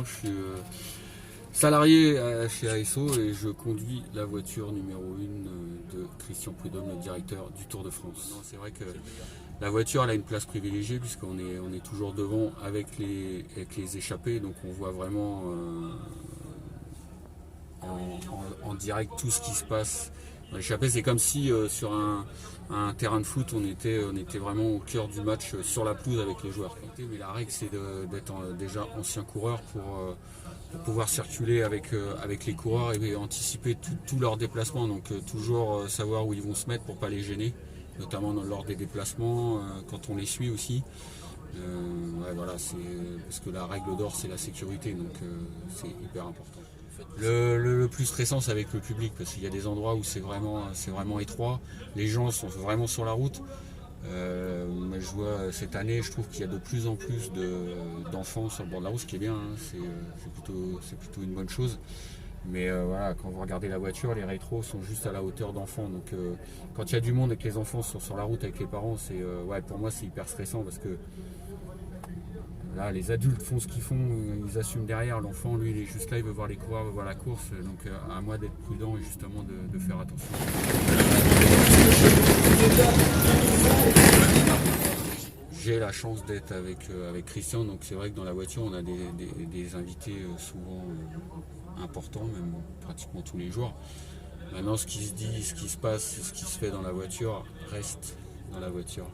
je suis salarié chez ASO et je conduis la voiture numéro 1 de Christian Prudhomme, le directeur du Tour de France. C'est vrai que la voiture elle a une place privilégiée puisqu'on est toujours devant avec les échappées, donc on voit vraiment en direct tout ce qui se passe. L'échappée, c'est comme si sur un terrain de foot, on était vraiment au cœur du match sur la pelouse avec les joueurs. Mais la règle, c'est d'être déjà ancien coureur pour pouvoir circuler avec les coureurs et anticiper tous leurs déplacements. Donc toujours savoir où ils vont se mettre pour ne pas les gêner, notamment lors des déplacements, quand on les suit aussi. Ouais, voilà, parce que la règle d'or, c'est la sécurité, donc c'est hyper important. Le plus stressant, c'est avec le public, parce qu'il y a des endroits où c'est vraiment étroit, les gens sont vraiment sur la route. Je vois cette année, je trouve qu'il y a de plus en plus d'enfants sur le bord de la route, ce qui est bien, hein, c'est plutôt une bonne chose. Mais voilà, quand vous regardez la voiture, les rétros sont juste à la hauteur d'enfants. Donc quand il y a du monde et que les enfants sont sur la route avec les parents, ouais, pour moi c'est hyper stressant parce que là, les adultes font ce qu'ils font, ils assument derrière. L'enfant, lui, il est juste là, il veut voir les coureurs, il veut voir la course. Donc à moi d'être prudent et justement de faire attention. J'ai la chance d'être avec Christian, donc c'est vrai que dans la voiture, on a des invités souvent importants, même pratiquement tous les jours. Maintenant, ce qui se dit, ce qui se passe, ce qui se fait dans la voiture reste dans la voiture.